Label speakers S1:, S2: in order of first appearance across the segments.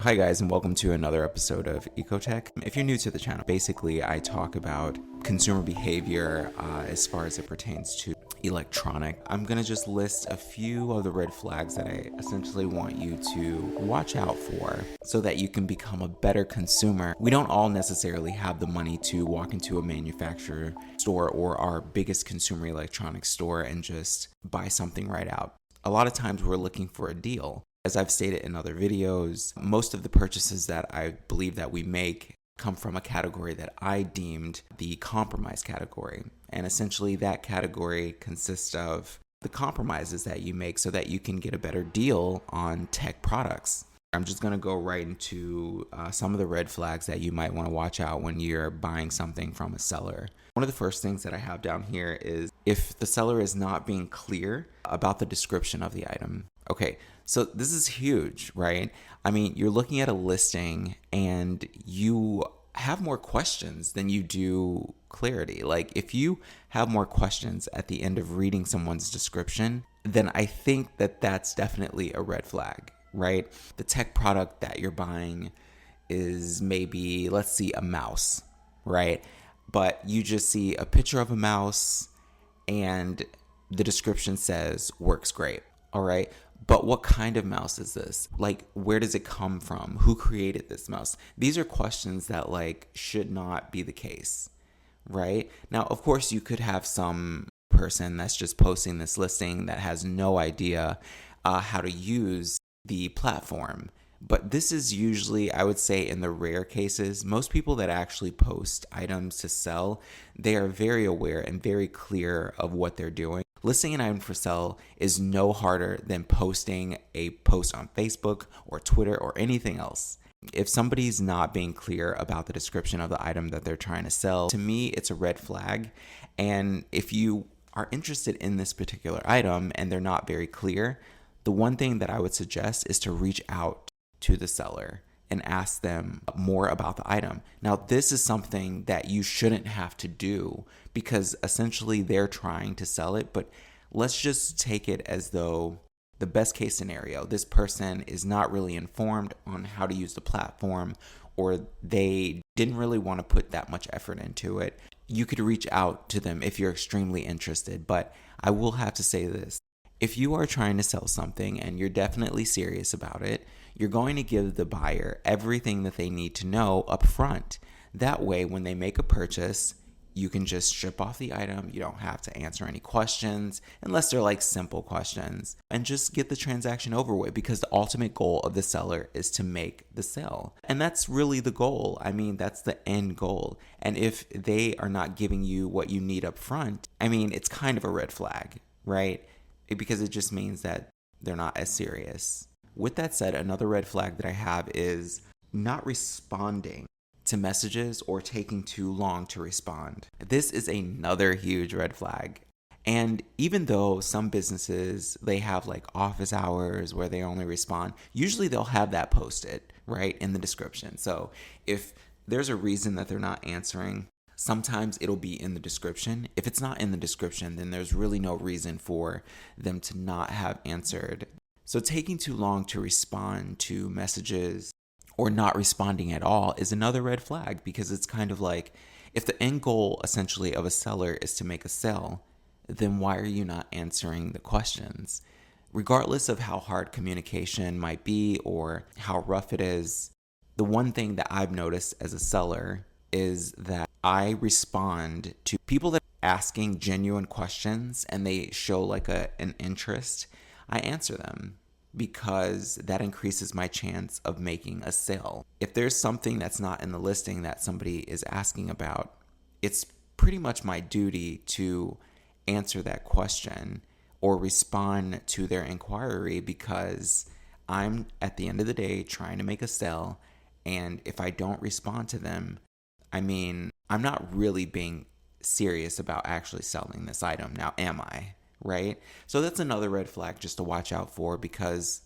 S1: Hi guys, and welcome to another episode of Ecotech. If you're new to the channel, basically I talk about consumer behavior as far as it pertains to electronic. I'm gonna just list a few of the red flags that I essentially want you to watch out for so that you can become a better consumer. We don't all necessarily have the money to walk into a manufacturer store or our biggest consumer electronics store and just buy something right out. A lot of times we're looking for a deal. As I've stated in other videos, most of the purchases that I believe that we make come from a category that I deemed the compromise category. And essentially that category consists of the compromises that you make so that you can get a better deal on tech products. I'm just going to go right into some of the red flags that you might want to watch out when you're buying something from a seller. One of the first things that I have down here is if the seller is not being clear about the description of the item. Okay, so this is huge, right? I mean, you're looking at a listing and you have more questions than you do clarity. Like if you have more questions at the end of reading someone's description, then I think that that's definitely a red flag, right? The tech product that you're buying is maybe, let's see, a mouse, right? But you just see a picture of a mouse and the description says works great, all right? But what kind of mouse is this? Like, where does it come from? Who created this mouse? These are questions that should not be the case, right? Now, of course, you could have some person that's just posting this listing that has no idea how to use the platform. But this is usually, I would say, in the rare cases, most people that actually post items to sell, they are very aware and very clear of what they're doing. Listing an item for sale is no harder than posting a post on Facebook or Twitter or anything else. If somebody's not being clear about the description of the item that they're trying to sell, to me, it's a red flag. And if you are interested in this particular item and they're not very clear, the one thing that I would suggest is to reach out to the seller and ask them more about the item. Now, this is something that you shouldn't have to do because essentially they're trying to sell it, but let's just take it as though the best case scenario, this person is not really informed on how to use the platform or they didn't really want to put that much effort into it. You could reach out to them if you're extremely interested, but I will have to say this. If you are trying to sell something and you're definitely serious about it, you're going to give the buyer everything that they need to know up front. That way, when they make a purchase, you can just ship off the item. You don't have to answer any questions unless they're simple questions and just get the transaction over with because the ultimate goal of the seller is to make the sale. And that's really the goal. I mean, that's the end goal. And if they are not giving you what you need up front, I mean, it's kind of a red flag, right? Because it just means that they're not as serious. With that said, another red flag that I have is not responding to messages or taking too long to respond. This is another huge red flag. And even though some businesses, they have office hours where they only respond, usually they'll have that posted, right, in the description. So if there's a reason that they're not answering, sometimes it'll be in the description. If it's not in the description, then there's really no reason for them to not have answered. So taking too long to respond to messages or not responding at all is another red flag because it's kind of like if the end goal essentially of a seller is to make a sale, then why are you not answering the questions? Regardless of how hard communication might be or how rough it is, the one thing that I've noticed as a seller is that I respond to people that are asking genuine questions and they show an interest. I answer them because that increases my chance of making a sale. If there's something that's not in the listing that somebody is asking about, it's pretty much my duty to answer that question or respond to their inquiry because I'm at the end of the day trying to make a sale. And if I don't respond to them, I mean, I'm not really being serious about actually selling this item. Now, am I? Right? So that's another red flag just to watch out for because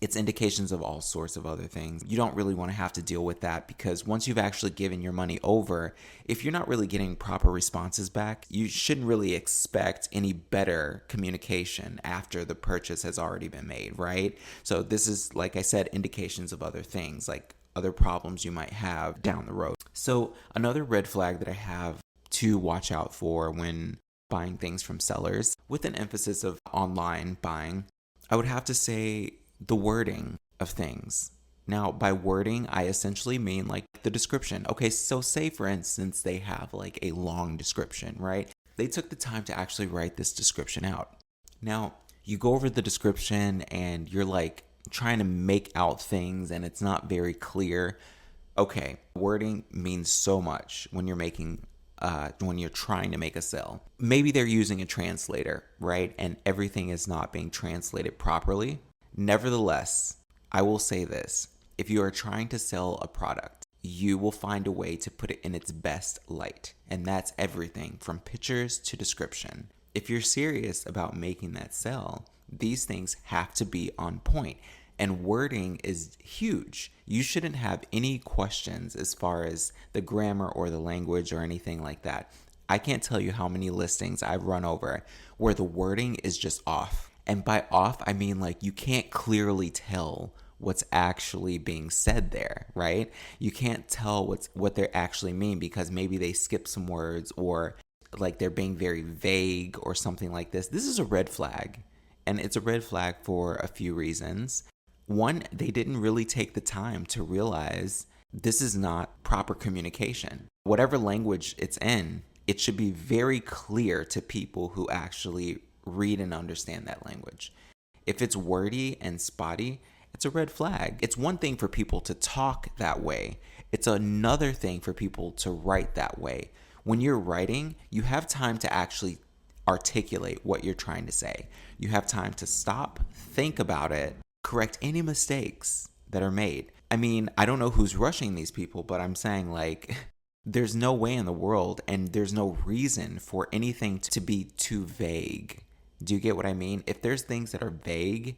S1: It's indications of all sorts of other things. You don't really want to have to deal with that, because once you've actually given your money over, if you're not really getting proper responses back, you shouldn't really expect any better communication after the purchase has already been made, right? So this is, like I said, indications of other things, like other problems you might have down the road. So another red flag that I have to watch out for when buying things from sellers, with an emphasis of online buying, I would have to say the wording of things. Now, by wording, I essentially mean like the description. Okay, so say for instance, they have like a long description, right? They took the time to actually write this description out. Now, you go over the description and you're like trying to make out things and it's not very clear. Okay, wording means so much when you're when you're trying to make a sale. Maybe they're using a translator, right? And everything is not being translated properly. Nevertheless, I will say this. If you are trying to sell a product, you will find a way to put it in its best light. And that's everything from pictures to description. If you're serious about making that sale, these things have to be on point. And wording is huge. You shouldn't have any questions as far as the grammar or the language or anything like that. I can't tell you how many listings I've run over where the wording is just off. And by off, I mean like you can't clearly tell what's actually being said there, right? You can't tell what they actually mean because maybe they skip some words or like they're being very vague or something like this. This is a red flag. And it's a red flag for a few reasons. One, they didn't really take the time to realize this is not proper communication. Whatever language it's in, it should be very clear to people who actually read and understand that language. If it's wordy and spotty, it's a red flag. It's one thing for people to talk that way. It's another thing for people to write that way. When you're writing, you have time to actually articulate what you're trying to say. You have time to stop, think about it, correct any mistakes that are made. I mean, I don't know who's rushing these people, but I'm saying like there's no way in the world and there's no reason for anything to be too vague. Do you get what I mean? If there's things that are vague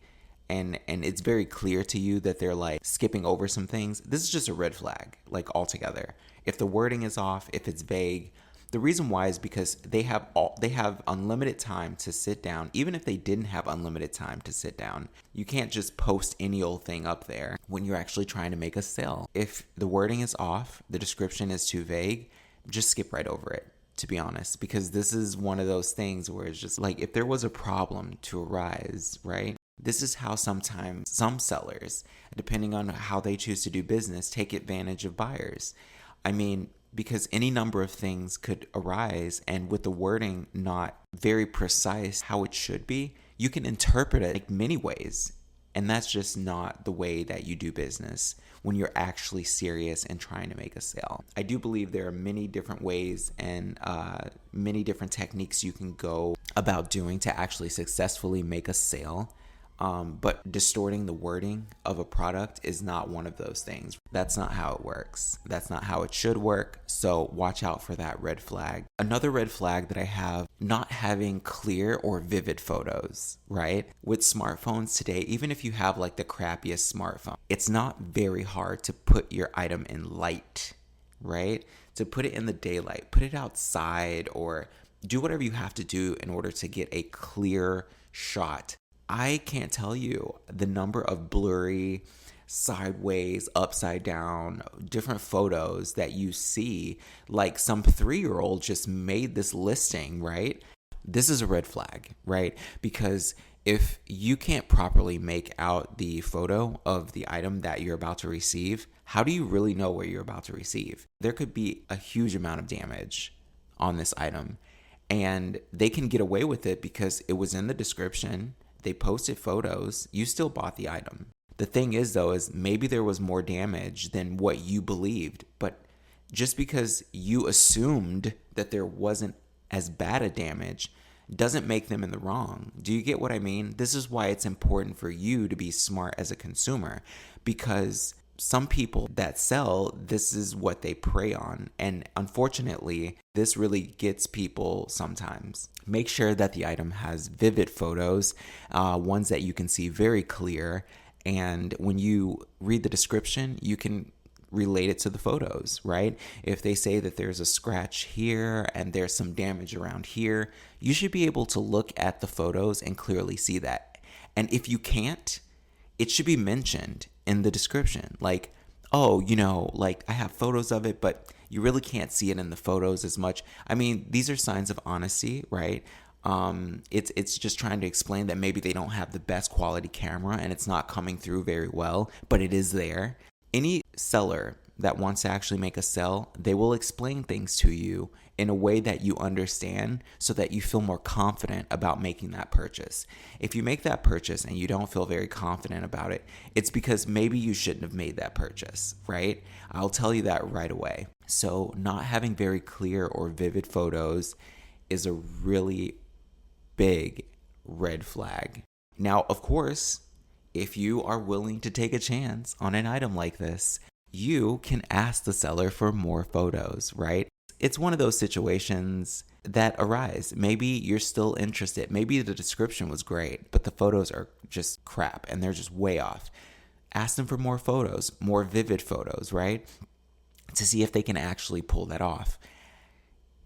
S1: and it's very clear to you that they're like skipping over some things, this is just a red flag, like altogether. If the wording is off, if it's vague, the reason why is because they have unlimited time to sit down. Even if they didn't have unlimited time to sit down, you can't just post any old thing up there when you're actually trying to make a sale. If the wording is off, the description is too vague, just skip right over it, to be honest, because this is one of those things where it's just like if there was a problem to arise, right? This is how sometimes some sellers, depending on how they choose to do business, take advantage of buyers. I mean, because any number of things could arise, and with the wording not very precise how it should be, you can interpret it like many ways. And that's just not the way that you do business when you're actually serious and trying to make a sale. I do believe there are many different ways and many different techniques you can go about doing to actually successfully make a sale. But distorting the wording of a product is not one of those things. That's not how it works. That's not how it should work. So watch out for that red flag. Another red flag that I have, not having clear or vivid photos, right? With smartphones today, even if you have like the crappiest smartphone, it's not very hard to put your item in light, right? To put it in the daylight, put it outside, or do whatever you have to do in order to get a clear shot. I can't tell you the number of blurry, sideways, upside down, different photos that you see. Like some 3-year-old just made this listing, right? This is a red flag, right? Because if you can't properly make out the photo of the item that you're about to receive, how do you really know what you're about to receive? There could be a huge amount of damage on this item, and they can get away with it because it was in the description. They posted photos, you still bought the item. The thing is though, is maybe there was more damage than what you believed, but just because you assumed that there wasn't as bad a damage doesn't make them in the wrong. Do you get what I mean? This is why it's important for you to be smart as a consumer, because some people that sell, this is what they prey on. And unfortunately, this really gets people sometimes. Make sure that the item has vivid photos, ones that you can see very clear, And when you read the description, you can relate it to the photos, right? If they say that there's a scratch here and there's some damage around here, you should be able to look at the photos and clearly see that. And if you can't, it should be mentioned in the description. Like, oh, like I have photos of it, but you really can't see it in the photos as much. I mean, these are signs of honesty, right? It's just trying to explain that maybe they don't have the best quality camera and it's not coming through very well, but it is there. Any seller that wants to actually make a sale, they will explain things to you in a way that you understand so that you feel more confident about making that purchase. If you make that purchase and you don't feel very confident about it, it's because maybe you shouldn't have made that purchase, right? I'll tell you that right away. So not having very clear or vivid photos is a really big red flag. Now, of course, if you are willing to take a chance on an item like this, you can ask the seller for more photos, right? It's one of those situations that arise. Maybe you're still interested. Maybe the description was great, but the photos are just crap and they're just way off. Ask them for more photos, more vivid photos, right? To see if they can actually pull that off.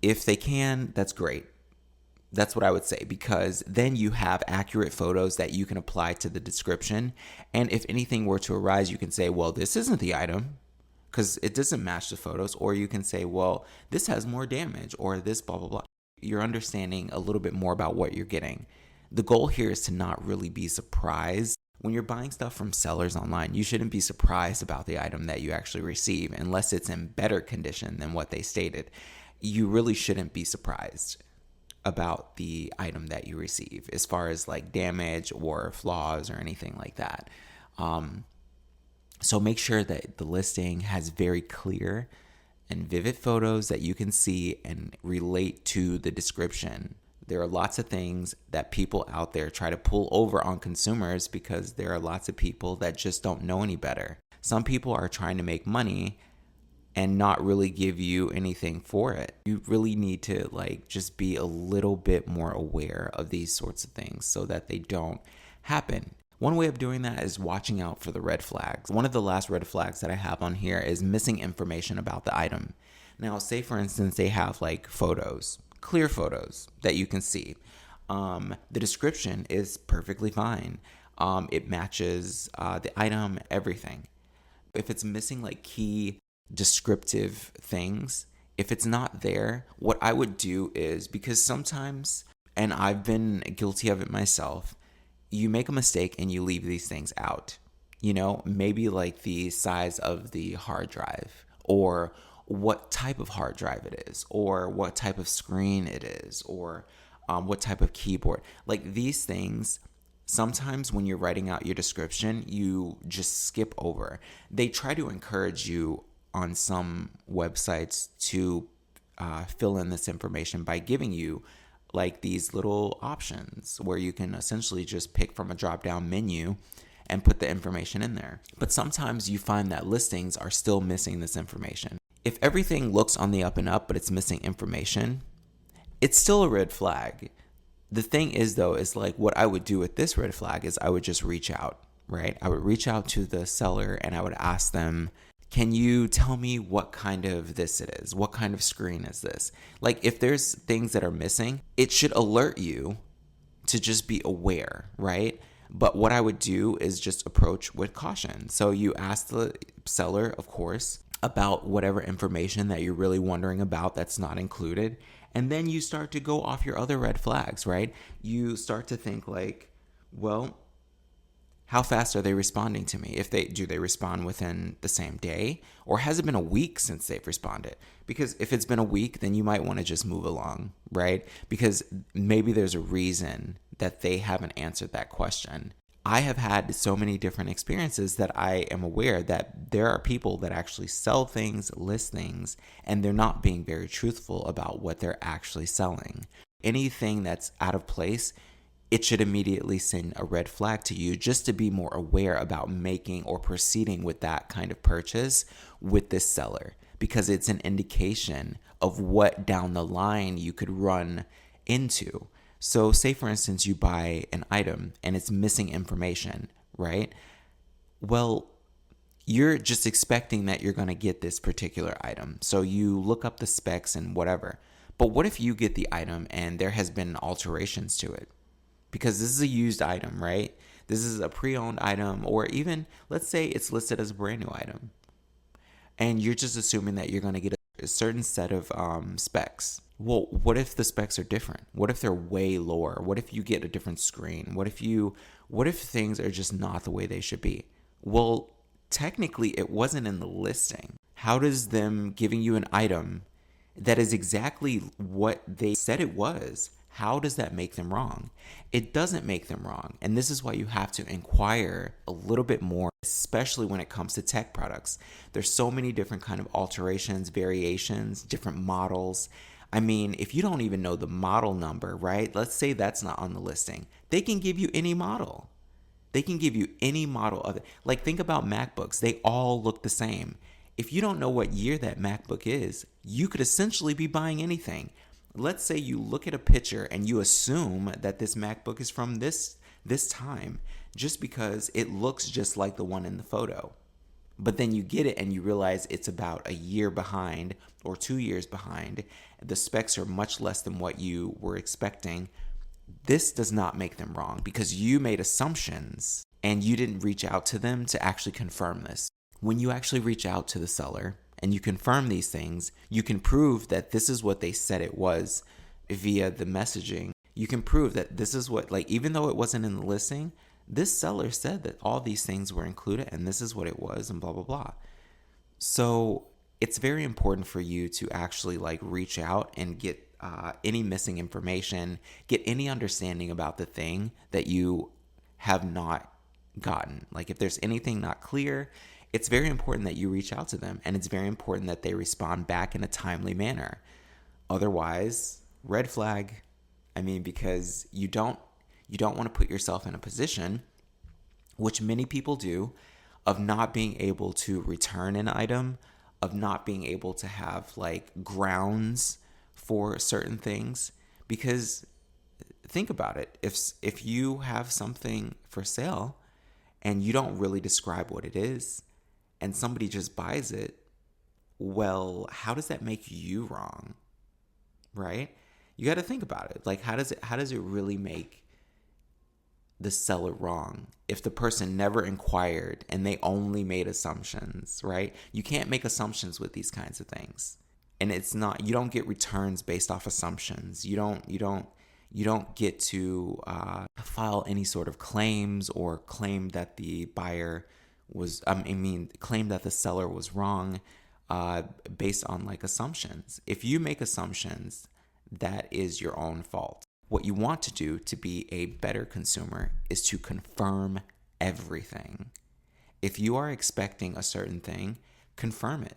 S1: If they can, that's great. That's what I would say, because then you have accurate photos that you can apply to the description. And if anything were to arise, you can say, well, this isn't the item because it doesn't match the photos. Or you can say, well, this has more damage or this blah, blah, blah. You're understanding a little bit more about what you're getting. The goal here is to not really be surprised. When you're buying stuff from sellers online, you shouldn't be surprised about the item that you actually receive unless it's in better condition than what they stated. You really shouldn't be surprised about the item that you receive as far as like damage or flaws or anything like that. So make sure that the listing has very clear and vivid photos that you can see and relate to the description. There are lots of things that people out there try to pull over on consumers because there are lots of people that just don't know any better. Some people are trying to make money and not really give you anything for it. You really need to just be a little bit more aware of these sorts of things so that they don't happen. One way of doing that is watching out for the red flags. One of the last red flags that I have on here is missing information about the item. Now, say for instance, they have photos, clear photos that you can see. The description is perfectly fine. It matches the item, everything. If it's missing key descriptive things, if it's not there, what I would do is, because sometimes, and I've been guilty of it myself, you make a mistake and you leave these things out. Maybe the size of the hard drive, or what type of hard drive it is, or what type of screen it is, or what type of keyboard. These things, sometimes when you're writing out your description, you just skip over. They try to encourage you on some websites to fill in this information by giving you these little options where you can essentially just pick from a drop-down menu and put the information in there. But sometimes you find that listings are still missing this information. If everything looks on the up and up, but it's missing information, it's still a red flag. The thing is, though, is what I would do with this red flag is I would just reach out, right? I would reach out to the seller and I would ask them, can you tell me what kind of this it is? What kind of screen is this? If there's things that are missing, it should alert you to just be aware, right? But what I would do is just approach with caution. So you ask the seller, of course, about whatever information that you're really wondering about that's not included. And then you start to go off your other red flags, right? You start to think well, how fast are they responding to me? Do they respond within the same day? Or has it been a week since they've responded? Because if it's been a week, then you might want to just move along, right? Because maybe there's a reason that they haven't answered that question. I have had so many different experiences that I am aware that there are people that actually sell things, list things, and they're not being very truthful about what they're actually selling. Anything that's out of place, it should immediately send a red flag to you just to be more aware about making or proceeding with that kind of purchase with this seller, because it's an indication of what down the line you could run into. So say for instance, you buy an item and it's missing information, right? Well, you're just expecting that you're going to get this particular item. So you look up the specs and whatever. But what if you get the item and there has been alterations to it? Because this is a used item, right? This is a pre-owned item, or even let's say it's listed as a brand new item. And you're just assuming that you're going to get a certain set of specs. Well, what if the specs are different? What if they're way lower? What if you get a different screen? What if things are just not the way they should be? Well, technically it wasn't in the listing. How does them giving you an item that is exactly what they said it was, how does that make them wrong? It doesn't make them wrong. And this is why you have to inquire a little bit more, especially when it comes to tech products. There's so many different kind of alterations, variations, different models. I mean, if you don't even know the model number, right? Let's say that's not on the listing. They can give you any model. They can give you any model of it. Like, think about MacBooks. They all look the same. If you don't know what year that MacBook is, you could essentially be buying anything. Let's say you look at a picture and you assume that this MacBook is from this time just because it looks just like the one in the photo. But then you get it and you realize it's about a year behind or 2 years behind. The specs are much less than what you were expecting. This does not make them wrong because you made assumptions and you didn't reach out to them to actually confirm this. When you actually reach out to the seller and you confirm these things, you can prove that this is what they said it was via the messaging. You can prove that this is what, like, even though it wasn't in the listing, this seller said that all these things were included and this is what it was and blah, blah, blah. So it's very important for you to actually like reach out and get any missing information, get any understanding about the thing that you have not gotten. Like if there's anything not clear, it's very important that you reach out to them, and it's very important that they respond back in a timely manner. Otherwise, red flag. I mean, because you don't want to put yourself in a position, which many people do, of not being able to return an item, of not being able to have like grounds for certain things. Because think about it, if you have something for sale and you don't really describe what it is and somebody just buys it, well, how does that make you wrong? Right? You got to think about it. Like, how does it really make the seller wrong if the person never inquired and they only made assumptions, right? You can't make assumptions with these kinds of things. And it's not, you don't get returns based off assumptions. You don't get to file any sort of claims or claim that the buyer was, claim that the seller was wrong based on like assumptions. If you make assumptions, that is your own fault. What you want to do to be a better consumer is to confirm everything. If you are expecting a certain thing, confirm it,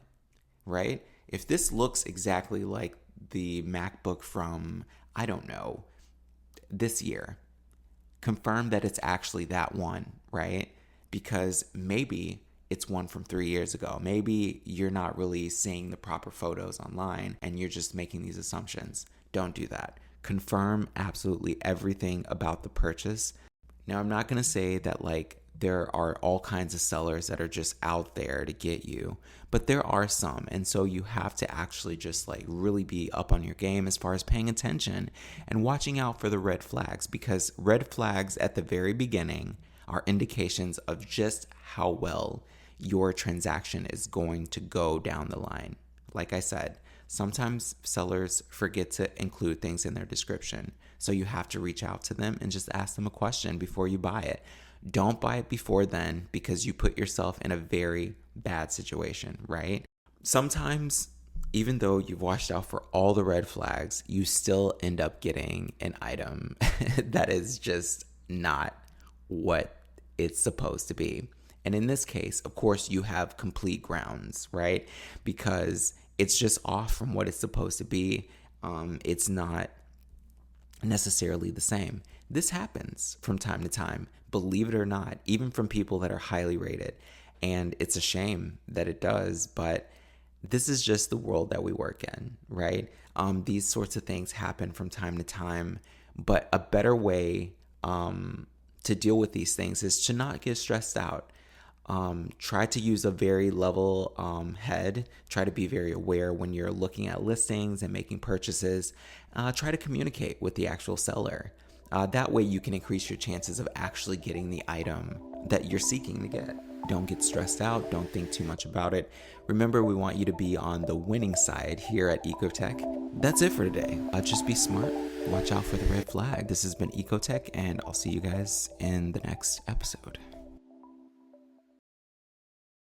S1: right? If this looks exactly like the MacBook from, I don't know, this year, confirm that it's actually that one, right? Because maybe it's one from 3 years ago. Maybe you're not really seeing the proper photos online and you're just making these assumptions. Don't do that. Confirm absolutely everything about the purchase. Now, I'm not going to say that like there are all kinds of sellers that are just out there to get you, but there are some. And so you have to actually just like really be up on your game as far as paying attention and watching out for the red flags, because red flags at the very beginning are indications of just how well your transaction is going to go down the line. Like I said, sometimes sellers forget to include things in their description. So you have to reach out to them and just ask them a question before you buy it. Don't buy it before then, because you put yourself in a very bad situation, right? Sometimes, even though you've watched out for all the red flags, you still end up getting an item that is just not what it's supposed to be. And in this case, of course, you have complete grounds, right? Because it's just off from what it's supposed to be. It's not necessarily the same. This happens from time to time, believe it or not, even from people that are highly rated. And it's a shame that it does, but this is just the world that we work in, right? These sorts of things happen from time to time, but a better way to deal with these things is to not get stressed out. Try to use a very level head. Try to be very aware when you're looking at listings and making purchases. Try to communicate with the actual seller. That way you can increase your chances of actually getting the item that you're seeking to get. Don't get stressed out. Don't think too much about it. Remember, we want you to be on the winning side here at Ecotech. That's it for today. Just be smart. Watch out for the red flag. This has been Ecotech, and I'll see you guys in the next episode.